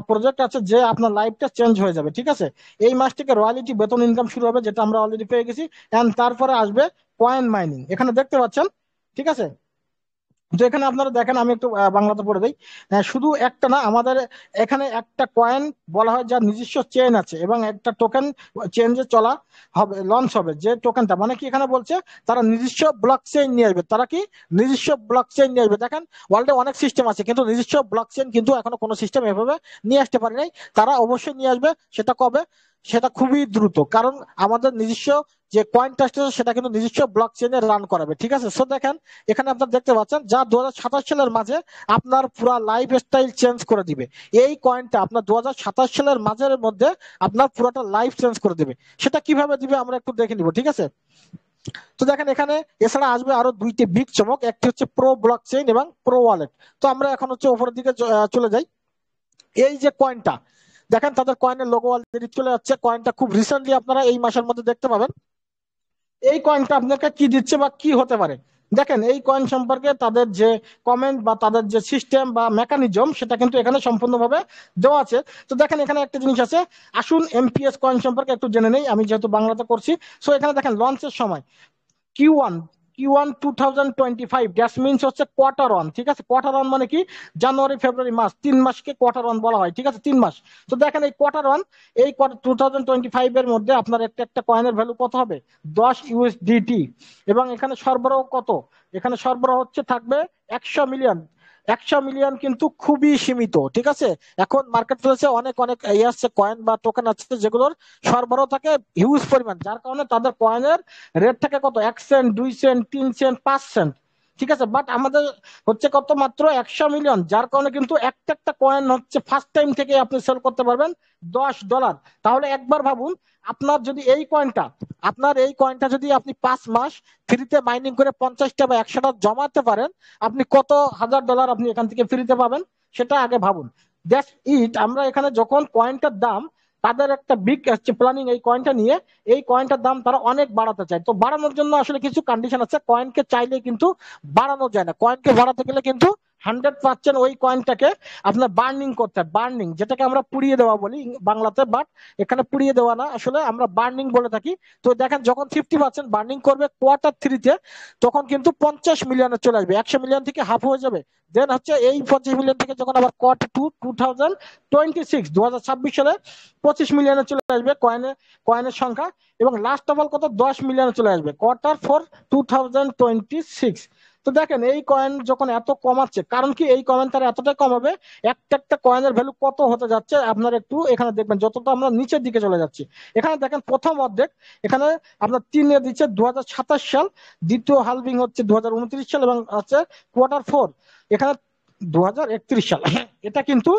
প্রজেক্ট আছে যে আপনার লাইফটা চেঞ্জ হয়ে যাবে। ঠিক আছে, এই মাস থেকে রয়্যালিটি বেতন ইনকাম শুরু হবে, যেটা আমরা অলরেডি পেয়ে গেছি। এন্ড তারপরে আসবে কয়েন মাইনিং, এখানে দেখতে পাচ্ছেন। ঠিক আছে, তো এখানে আপনারা দেখেন, আমি একটু বাংলাতে পড়ে দিই। শুধু একটা না, আমাদের এখানে একটা কয়েন বলা হয় যার নিজস্ব চেইন আছে, এবং একটা টোকেন চেঞ্জে চলা হবে, লঞ্চ হবে। যে টোকেনটা মানে কি এখানে বলছে, তারা নিজস্ব ব্লক চেইন নিয়ে আসবে। তারা কি নিজস্ব ব্লক চেইন নিয়ে আসবে? দেখেন ওয়ার্ল্ডে অনেক সিস্টেম আছে, কিন্তু নিজস্ব ব্লক চেইন কিন্তু এখনো কোনো সিস্টেম এভাবে নিয়ে আসতে পারে নাই। তারা অবশ্যই নিয়ে আসবে। সেটা কবে? সেটা খুবই দ্রুত, কারণ আমাদের নিজস্ব যে কয়েন ট্রাস্ট আছে সেটা কিন্তু নিজস্ব ব্লক চেইনে রান করাবে। ঠিক আছে, সো দেখেন এখানে আপনারা দেখতে পাচ্ছেন, যা 2027 সালের মাঝে আপনার পুরো লাইফ স্টাইল চেঞ্জ করে দিবে। এই কয়েনটা আপনার 2027 সালের মাঝের মধ্যে আপনার পুরোটা লাইফ চেঞ্জ করে দিবে। সেটা কিভাবে দিবে আমরা একটু দেখে নিব। ঠিক আছে, তো দেখেন এখানে এছাড়া আসবে আরো দুইটি বিগ চমক, একটি হচ্ছে প্রো ব্লকচেইন এবং প্রো ওয়ালেট। তো আমরা এখন হচ্ছে উপরের দিকে চলে যাই। এই যে কয়েনটা দেখেন, তাদের কয়েনের লোগো অলরেডি চলে যাচ্ছে। কয়েনটা খুব রিসেন্টলি আপনারা এই মাসের মধ্যে দেখতে পাবেন। এই কয়েনটা আপনাকে কি দিচ্ছে বা কি হতে পারে, দেখেন এই কয়েন সম্পর্কে তাদের যে কমেন্ট বা তাদের যে সিস্টেম বা মেকানিজম সেটা কিন্তু এখানে সম্পূর্ণভাবে দেওয়া আছে। তো দেখেন এখানে একটা জিনিস আছে, আসুন এমপিএস কয়েন সম্পর্কে একটু জেনে নেই, আমি যেহেতু বাংলাতে করছি। সো এখানে দেখেন লঞ্চের সময় Q1, Q1 2025, দ্যাট মিনস হচ্ছে কোয়ার্টার ওয়ান। ঠিক আছে, কোয়ার্টার ওয়ান মানে কি, জানুয়ারি ফেব্রুয়ারি মাস, 3 মাসকে কোয়ার্টার ওয়ান বলা হয়। ঠিক আছে, 3 মাস। তো দেখেন এই কোয়ার্টার ওয়ান, এই 2025 এর মধ্যে আপনার একটা একটা কয়েনের ভ্যালু কত হবে, 10 USDT। এবং এখানে সরবরাহ কত, এখানে সরবরাহ হচ্ছে থাকবে 100 মিলিয়ন। 100 মিলিয়ন কিন্তু খুবই সীমিত। ঠিক আছে, এখন মার্কেট প্লেসে অনেক অনেক আছে কয়েন বা টোকেন আছে যেগুলোর সরবরাহ থাকে হিউজ পরিমাণ, যার কারণে তাদের কয়েনের রেট থাকে কত, 1 সেন্ট, 2 সেন্ট, 3 সেন্ট, 5 সেন্ট। ঠিক আছে, বাট আমাদের হচ্ছে কত, মাত্র 100 মিলিয়ন, যার কারণে কিন্তু একটা একটা কয়েন হচ্ছে ফার্স্ট টাইম থেকে আপনি সেল করতে পারবেন $10। তাহলে একবার ভাবুন, আপনার যদি এই কয়েনটা, আপনার এই কয়েনটা যদি আপনি 5 মাস ফ্রিতে মাইনিং করে 50টা বা 100টা জমাতে পারেন, আপনি কত $1000 আপনি এখান থেকে ফ্রিতে পাবেন, সেটা আগে ভাবুন। That's it. আমরা এখানে যখন কয়েনটার দাম, তাদের একটা বিগ প্ল্যানিং এই কয়েনটা নিয়ে, এই কয়েনটার দাম তারা অনেক বাড়াতে চায়। তো বাড়ানোর জন্য আসলে কিছু কন্ডিশন আছে, কয়েনকে চাইলে কিন্তু বাড়ানো যায় না। কয়েনকে বাড়াতে গেলে কিন্তু 100% ওই কয়েনটাকে আপনার বার্নিং করতে হয়, বার্নিং, যেটাকে আমরা পুড়িয়ে দেওয়া বলি বাংলাতে, বাট এখানে পুড়িয়ে দেওয়া না, আসলে আমরা বার্নিং বলে থাকি। তো দেখেন যখন 50% বার্নিং করবে কোয়ার্টার 3-তে, তখন কিন্তু 50 মিলিয়নে চলে আসবে, 100 মিলিয়ন থেকে হাফ হয়ে যাবে। দেন হচ্ছে এই 50 মিলিয়ন থেকে যখন আবার কোয়ার্টার 2, 2026 সালে 25 মিলিয়নে চলে আসবে কয়েনের সংখ্যা। এবং লাস্ট অফ অল কত, 10 মিলিয়নে চলে আসবে কোয়ার্টার 4, 2026। তো দেখেন এই কয়েন যখন এত কমাচ্ছে, কারণ কি এই কয়েন তারা এতটাই কমাবে, একটা একটা কয়েনের ভ্যালু কত হতে যাচ্ছে আপনার একটু এখানে দেখবেন, যতটা আমরা নিচের দিকে চলে যাচ্ছি। এখানে দেখেন প্রথম অর্ধেক, এখানে আপনার 3 দিচ্ছে 2027 সাল, দ্বিতীয় হালভিং হচ্ছে 2029 সাল, এবং হচ্ছে কোয়ার্টার 4 এখানে 2031 সাল। এটা কিন্তু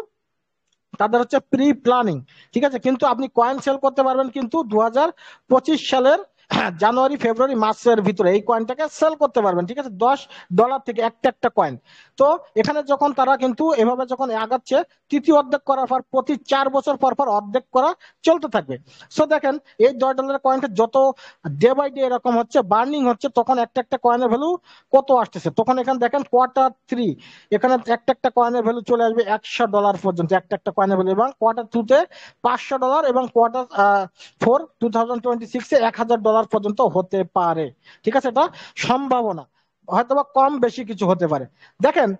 তাদের হচ্ছে প্রি প্ল্যানিং। ঠিক আছে, কিন্তু আপনি কয়েন সেল করতে পারবেন কিন্তু 2025 সালের জানুয়ারি ফেব্রুয়ারি মাসের ভিতরে এই কয়েনটাকে সেল করতে পারবেন। ঠিক আছে, $10 থেকে একটা একটা কয়েন। তো এখানে যখন তারা কিন্তু এভাবে যখন আগাচ্ছে, তৃতীয় অর্ধেক করার পর প্রতি 4 বছর পর পর অর্ধেক করা চলতে থাকবে। সো দেখেন এই $10 কয়েনটা যত ডে বাই ডে এরকম হচ্ছে বার্নিং হচ্ছে, তখন একটা একটা কয়েনের ভ্যালু কত আসতেছে। তখন এখানে দেখেন কোয়ার্টার 3, এখানে একটা একটা কয়েনের ভ্যালু চলে আসবে $100 পর্যন্ত, একটা একটা কয়েনের ভ্যালু। এবং কোয়ার্টার 2-তে $500, এবং কোয়ার্টার 4 2026-এ $1000 পর্যন্ত হতে পারে। ঠিক আছে, এটা সম্ভাবনা, হয়তোবা কম বেশি কিছু হতে পারে। দেখেন,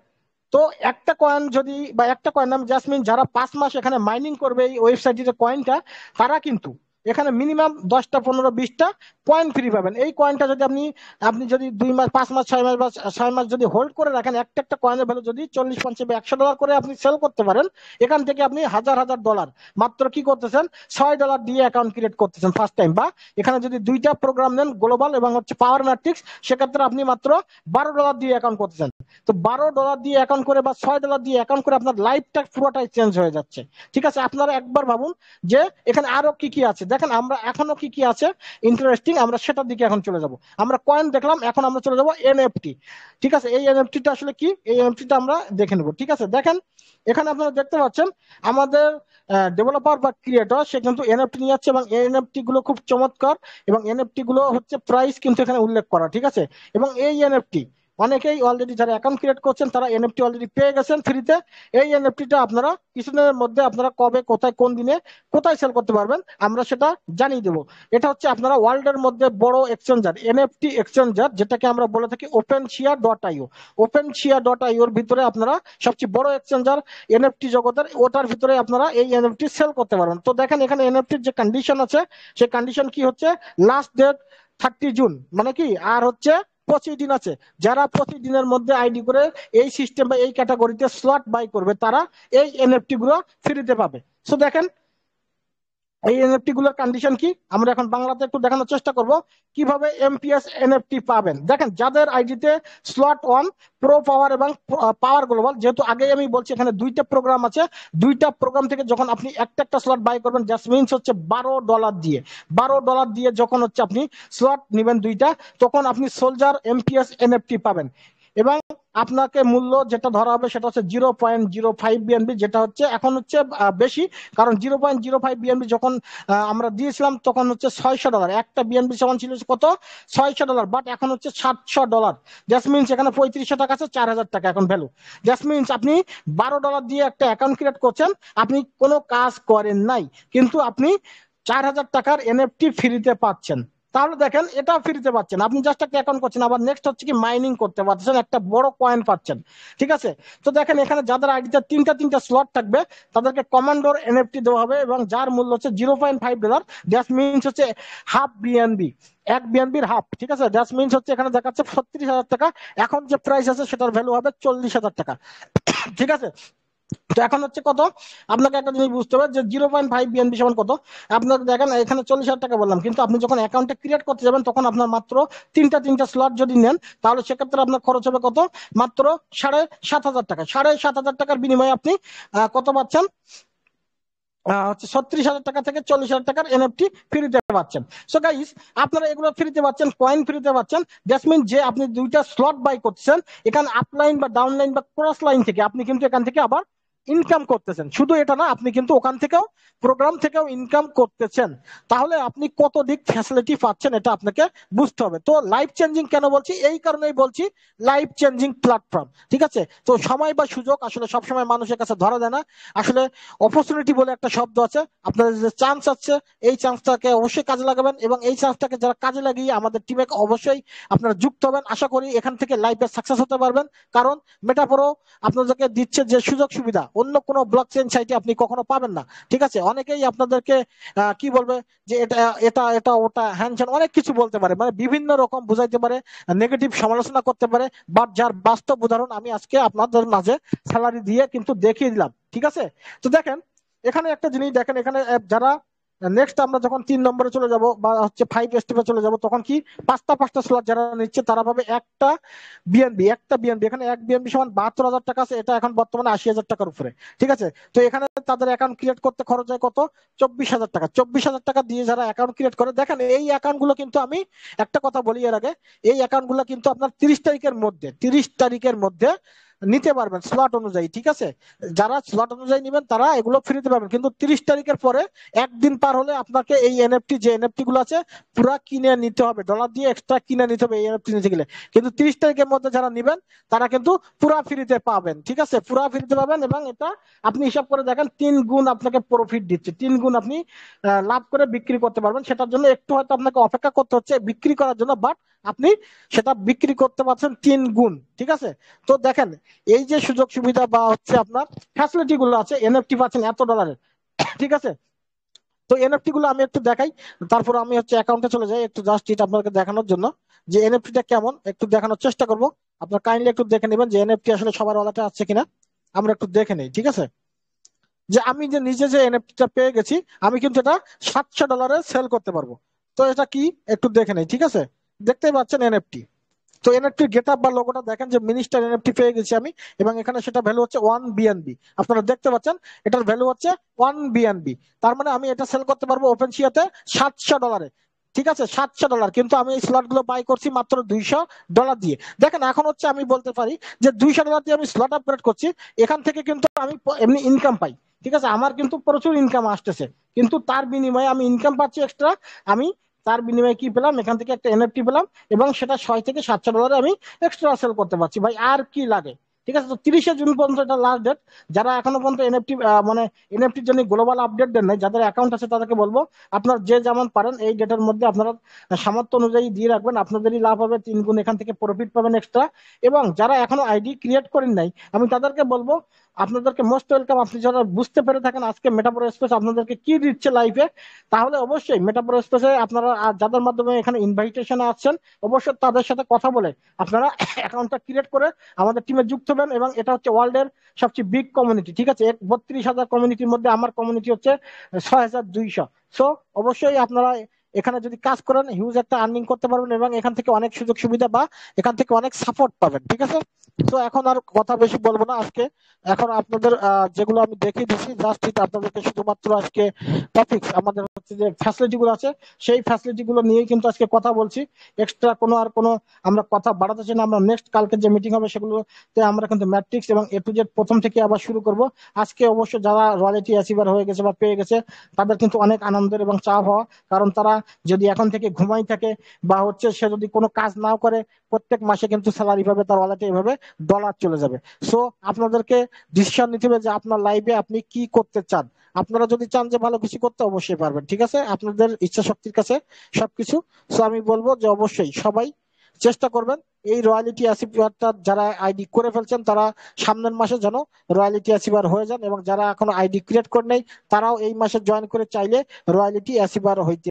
তো একটা কয়েন যদি, বা একটা কয়েন নাম জাসমিন, যারা 5 মাস এখানে মাইনিং করবে এই ওয়েবসাইটে কয়েনটা, তারা কিন্তু এখানে মিনিমাম 10টা 15 20টা কয়েন ফ্রি পাবেন। এই কয়েনটা যদি আপনি আপনি যদি 2 মাস 5 মাস 6 মাস বা 6 মাস যদি হোল্ড করে রাখেন, একটা একটা কয়েনের ভ্যালু যদি 40 50 বা $100 করে আপনি সেল করতে পারেন, এখান থেকে আপনি হাজার হাজার ডলার মাত্র কি করতেছেন, $6 দিয়ে অ্যাকাউন্ট ক্রিয়েট করতেছেন ফার্স্ট টাইম। বা এখানে যদি দুইটা প্রোগ্রাম নেন, গ্লোবাল এবং হচ্ছে পাওয়ার ম্যাট্রিক্স, সেক্ষেত্রে আপনি মাত্র $12 দিয়ে অ্যাকাউন্ট করতেছেন। তো $12 দিয়ে অ্যাকাউন্ট করে বা $6 দিয়ে অ্যাকাউন্ট করে আপনার লাইফটা পুরোটাই চেঞ্জ হয়ে যাচ্ছে। ঠিক আছে, আপনারা একবার ভাবুন যে এখানে আরো কি কি আছে। দেখেন আমরা এখনো কি কি আছে ইন্টারেস্টিং, আমরা সেটার দিকে এখন চলে যাব। আমরা কয়েন দেখলাম, এখন আমরা চলে যাব এনএফটি। ঠিক আছে, এই এনএফটিটা আসলে কি, এই এনএফটিটা আমরা দেখে নেব। ঠিক আছে, দেখেন এখানে আপনারা দেখতে পাচ্ছেন আমাদের ডেভেলপার বা ক্রিয়েটর, সে কিন্তু এনএফটি নিয়ে যাচ্ছে, এবং এনএফটি গুলো খুব চমৎকার, এবং এনএফটি গুলো হচ্ছে প্রাইস কিন্তু এখানে উল্লেখ করা। ঠিক আছে, এবং এই এনএফটি অনেকেই অলরেডি যারা অ্যাকাউন্ট ক্রিয়েট করছেন তারা এনএফটি অলরেডি পেয়ে গেছেন ফ্রিতে। এই এনএফটিটা আপনারা কিছুদিনের মধ্যে আপনারা কবে কোথায় কোন দিনে কোথায় সেল করতে পারবেন আমরা সেটা জানিয়ে দেবো। এটা হচ্ছে আপনারা ওয়ার্ল্ডের মধ্যে বড় এক্সচেঞ্জার, এনএফটি এক্সচেঞ্জার, যেটাকে আমরা বলে থাকি OpenShare.io। OpenShare.io এর ভিতরে আপনারা সবচেয়ে বড় এক্সচেঞ্জার এনএফটি জগতের, ওটার ভিতরে আপনারা এই এনএফটি সেল করতে পারবেন। তো দেখেন এখানে এনএফটির যে কন্ডিশন আছে, সেই কন্ডিশন কি হচ্ছে, লাস্ট ডেট 30 জুন, মানে কি আর হচ্ছে 25 দিন আছে। যারা 25 দিনের মধ্যে আইডি করে এই সিস্টেম বা এই ক্যাটাগরিতে স্লট বাই করবে, তারা এই এনএফটি গুলো ফ্রিতে পাবে। সো দেখেন এই এনএফটি গুলোর কন্ডিশন কি আমরা এখন বাংলাতে একটু দেখানোর চেষ্টা করব কিভাবে এমপিএস এনএফটি পাবেন। দেখেন যাদের আইডিতে স্লট ওয়ান, প্রো পাওয়ার এবং পাওয়ার গ্লোবাল, যেহেতু আগে আমি বলছি এখানে দুইটা প্রোগ্রাম আছে, দুইটা প্রোগ্রাম থেকে যখন আপনি একটা একটা স্লট বাই করবেন, জাস্ট মিনস হচ্ছে $12 দিয়ে, $12 দিয়ে যখন হচ্ছে আপনি স্লট নেবেন দুইটা, তখন আপনি সোলজার এমপিএস এনএফটি পাবেন। এবং আপনাকে মূল্য যেটা ধরা হবে সেটা হচ্ছে 0.05 বিএনবি, যেটা হচ্ছে এখন হচ্ছে বেশি, কারণ 0.05 বিএনবি যখন আমরা দিয়েছিলাম তখন হচ্ছে $600, একটা বিএনবি সমান ছিল কত, $600, বাট এখন হচ্ছে $700। জাস্ট মিনস এখানে 3500 টাকা আছে, 4000 টাকা এখন ভ্যালু। জাস্ট মিনস আপনি $12 দিয়ে একটা অ্যাকাউন্ট ক্রিয়েট করছেন, আপনি কোনো কাজ করেন নাই, কিন্তু আপনি 4000 টাকার এনএফটি ফ্রিতে পাচ্ছেন। তাহলে দেখেন এটা ফ্রিতে পাচ্ছেন, আপনি জাস্ট একটা অ্যাকাউন্ট করছেন, আবার নেক্সট হচ্ছে কি মাইনিং করতে পারছেন, একটা বড় কয়েন পাচ্ছেন। ঠিক আছে, তো দেখেন এখানে যাদের আইডিতে তিনটা তিনটা স্লট থাকবে তাদেরকে কমান্ডোর এনএফটি দেওয়া হবে, এবং যার মূল্য হচ্ছে $0.5, দ্যাট মিনস হচ্ছে হাফ বিএনবি, এক বিএনবির হাফ। ঠিক আছে, দ্যাট মিনস হচ্ছে এখানে দেখাচ্ছে 36,000 টাকা, এখন যে প্রাইস আছে সেটার ভ্যালু হবে 40,000 টাকা। ঠিক আছে, তো এখন হচ্ছে কত, আপনাকে একটা জিনিস বুঝতে হবে যে 0.5 বিএনবি সমান কত। আপনাকে দেখেন এখানে 40,000 টাকা বললাম, কিন্তু আপনি যখন অ্যাকাউন্টে ক্রিয়েট করতে যাবেন তখন আপনার মাত্র তিনটা তিনটা স্লট যদি নেন, তাহলে সেক্ষেত্রে আপনার খরচ হবে কত, মাত্র 7,500 টাকা। 7,500 টাকার বিনিময়ে আপনি কত পাচ্ছেন, হচ্ছে 36,000 টাকা থেকে 40,000 টাকার এনএফটি ফ্রিতে পাচ্ছেন। সো গাইস, আপনারা এগুলো ফ্রিতে পাচ্ছেন, কয়েন ফ্রিতে পাচ্ছেন, দ্যাটস মিন যে আপনি দুইটা স্লট বাই করছেন, এখানে আপলাইন বা ডাউনলাইন বা ক্রস লাইন থেকে আপনি কিন্তু এখান থেকে আবার ইনকাম করতেছেন। শুধু এটা না, আপনি কিন্তু ওখান থেকেও, প্রোগ্রাম থেকেও ইনকাম করতেছেন। তাহলে আপনি কত দিক ফ্যাসিলিটি পাচ্ছেন এটা আপনাকে বুঝতে হবে। তো লাইফ চেঞ্জিং কেন বলছি, এই কারণেই বলছি লাইফ চেঞ্জিং প্ল্যাটফর্ম। ঠিক আছে, তো সময় বা সুযোগ আসলে সবসময় মানুষের কাছে ধরা দেয় না। আসলে অপরচুনিটি বলে একটা শব্দ আছে, আপনাদের যে চান্স আছে এই চান্সটাকে অবশ্যই কাজে লাগাবেন, এবং এই চান্সটাকে যারা কাজে লাগিয়ে আমাদের টিমে অবশ্যই আপনারা যুক্ত হবেন। আশা করি এখান থেকে লাইফে সাকসেস হতে পারবেন, কারণ মেটাফোরো আপনাদেরকে দিচ্ছে যে সুযোগ সুবিধা অন্য কোনো ব্লক চেইন সাইটে আপনি কখনো পাবেন না। ঠিক আছে, অনেকেই আপনাদেরকে কি বলবে যে এটা এটা এটা ওটা হ্যান ত্যান অনেক কিছু বলতে পারে, মানে বিভিন্ন রকম বুঝাইতে পারে, নেগেটিভ সমালোচনা করতে পারে, বাট যার বাস্তব উদাহরণ আমি আজকে আপনাদের মাঝে স্যালারি দিয়ে কিন্তু দেখিয়ে দিলাম। ঠিক আছে, তো দেখেন এখানে একটা জিনিস দেখেন, এখানে যারা নেক্সট আমরা যখন 3 নম্বরে চলে যাব বা হচ্ছে 5 স্টেপে চলে যাব, তখন কি পাঁচটা পাঁচটা স্লট যারা নিচ্ছে তারা পাবে একটা বিএনবি, একটা বিএনবি। এখানে এক বিএনবি সমান 72,000 টাকা আছে, এটা এখন বর্তমানে 80,000 টাকার উপরে। ঠিক আছে, তো এখানে তাদের অ্যাকাউন্ট ক্রিয়েট করতে খরচ হয় কত, 24,000 টাকা। 24,000 টাকা দিয়ে যারা অ্যাকাউন্ট ক্রিয়েট করে, দেখেন এই অ্যাকাউন্ট গুলো কিন্তু আমি একটা কথা বলি এর আগে, এই অ্যাকাউন্ট গুলো কিন্তু আপনার 30 তারিখের মধ্যে নিতে পারবেন স্লট অনুযায়ী। ঠিক আছে, যারা স্লট অনুযায়ী নেবেন তারা এগুলো ফ্রিতে পাবেন, কিন্তু 30 তারিখের পরে একদিন পার হলে আপনাকে এই এনএফটি যে এনএফটি গুলো আছে পুরা কিনে নিতে হবে, ডলার দিয়ে এক্সট্রা কিনে নিতে হবে এই এনএফটি নিতে গেলে। কিন্তু 30 তারিখের মধ্যে যারা নেবেন তারা কিন্তু পুরা ফ্রিতে পাবেন। ঠিক আছে, পুরা ফ্রিতে পাবেন, এবং এটা আপনি হিসাব করে দেখেন 3 গুণ আপনাকে প্রফিট দিচ্ছে, 3 গুণ আপনি লাভ করে বিক্রি করতে পারবেন। সেটার জন্য একটু হয়তো আপনাকে অপেক্ষা করতে হচ্ছে বিক্রি করার জন্য, বাট আপনি সেটা বিক্রি করতে পারছেন 3 গুণ। ঠিক আছে, তো দেখেন এই যে সুযোগ সুবিধা বা হচ্ছে আপনার ফ্যাসিলিটি গুলো আছে, এনএফটি পাচ্ছেন $100। ঠিক আছে, তো এনএফটি গুলো আমি একটু দেখাই, তারপর আমি হচ্ছে অ্যাকাউন্টে চলে যাই একটু জাস্ট এটা আপনাকে দেখানোর জন্য যে এনএফটিটা কেমন একটু দেখানোর চেষ্টা করব। আপনার কাইন্ডলি একটু দেখে নেবেন যে এনএফটি আসলে সবার ওয়ালেটে আছে কিনা, আমরা একটু দেখে নেই। ঠিক আছে, যে আমি যে নিজে যে এনএফটিটা পেয়ে গেছি, আমি কিন্তু এটা $700 সেল করতে পারবো। তো এটা কি একটু দেখে নেই। ঠিক আছে, দেখতেই পাচ্ছেন এনএফটি। তো এনএফটি গেট আপ বা লোগোটা দেখেন যে মিনিস্টার এনএফটি পেয়ে গেছি আমি, এবং এখানে সেটা ভ্যালু হচ্ছে 1 বিএনবি। আপনারা দেখতে পাচ্ছেন এটার ভ্যালু হচ্ছে 1 বিএনবি। তার মানে আমি এটা সেল করতে পারবো ওপেনশিয়াতে $700। ঠিক আছে, $700, কিন্তু আমি এই স্লট গুলো বাই করছি মাত্র $200 দিয়ে। দেখেন এখন হচ্ছে আমি বলতে পারি যে $200 দিয়ে আমি স্লট আপগ্রেড করছি, এখান থেকে কিন্তু আমি এমনি ইনকাম পাই। ঠিক আছে, আমার কিন্তু প্রচুর ইনকাম আসতেছে, কিন্তু তার বিনিময়ে আমি ইনকাম পাচ্ছি এক্সট্রা। আমি তার বিনিময়ে কি পেলাম, এখান থেকে একটা এনএফটি পেলাম, এবং সেটা $600 থেকে $700 আমি এক্সট্রা সেল করতে পারছি। ভাই আর কি লাগে। ঠিক আছে, তো 30শে জুন পর্যন্ত এটা লাস্ট ডেট। যারা এখনো পর্যন্ত এনএফটি মানে এনএফটির জন্য গ্লোবাল আপডেট দেন নাই, যাদের অ্যাকাউন্ট আছে তাদেরকে বলবো আপনার যে যেমন পারেন এই ডেটের মধ্যে আপনারা সামর্থ্য অনুযায়ী দিয়ে রাখবেন, আপনাদেরই লাভ হবে, 3 গুণ এখান থেকে প্রফিট পাবেন এক্সট্রা। এবং যারা এখনো আইডি ক্রিয়েট করেন নাই, আমি তাদেরকে বলবো আপনাদেরকে মোস্ট ওয়েলকাম। আপনি যারা বুঝতে পেরে থাকেন আজকে মেটাবর স্পেস আপনাদেরকে কি দিচ্ছে লাইফে, তাহলে অবশ্যই মেটাবর স্পেসে আপনারা যাদের মাধ্যমে এখানে ইনভাইটেশনে আসছেন, অবশ্যই তাদের সাথে কথা বলে আপনারা অ্যাকাউন্টটা ক্রিয়েট করে আমাদের টিমে যুক্ত হবেন। এবং এটা হচ্ছে ওয়ার্ল্ডের সবচেয়ে বিগ কমিউনিটি, ঠিক আছে? 32,000 কমিউনিটির মধ্যে আমার কমিউনিটি হচ্ছে 6,200। সো অবশ্যই আপনারা এখানে যদি কাজ করেন হিউজ একটা আর্নিং করতে পারবেন এবং এখান থেকে অনেক সুযোগ সুবিধা বা এখান থেকে অনেক সাপোর্ট পাবেন, ঠিক আছে? তো এখন আর কথা বেশি বলবো না আজকে। এখন আপনাদের যেগুলো আমি দেখিয়ে দিচ্ছি, জাস্ট আপনাদেরকে শুধুমাত্র আজকে টপিকস আমাদের হচ্ছে যে ফ্যাসিলিটি গুলো আছে, সেই ফ্যাসিলিটি গুলো নিয়েই কিন্তু আজকে কথা বলছি। এক্সট্রা কোনো আমরা কথা বাড়াতে চাই না। আমরা নেক্সট কালকে যে মিটিং হবে সেগুলোতে আমরা কিন্তু ম্যাট্রিক্স এবং A to Z প্রথম থেকে আবার শুরু করব। আজকে অবশ্য যারা রয়্যালিটি অ্যাচিভার হয়ে গেছে বা পেয়ে গেছে তাদের কিন্তু অনেক আনন্দের এবং চাপ হওয়া, কারণ তারা যদি এখন থেকে ঘুমাই থাকে বা হচ্ছে সে যদি কোনো কাজ নাও করে, প্রত্যেক মাসে কিন্তু স্যালারি পাবে, তার ওয়ালেটে এভাবে ডলার চলে যাবে। সো আপনাদেরকে ডিসিশন নিতে হবে যে আপনার লাইফে আপনি কি করতে চান। আপনারা যদি চান যে ভালো কিছু করতে, অবশ্যই পারবেন, ঠিক আছে? আপনাদের ইচ্ছা শক্তির কাছে সবকিছু। সো আমি বলবো যে অবশ্যই সবাই চেষ্টা করবেন এই রয়্যালিটি অ্যাচিভারটা যারা আইডি করে ফেলছেন তারা সামনের মাসে যেন রয়্যালিটি অ্যাচিভার হয়ে যান, এবং যারা এখনো আইডি ক্রিয়েট করে নেই তারাও এই মাসে জয়েন করে চাইলে রয়্যালিটি অ্যাচিভার হইতে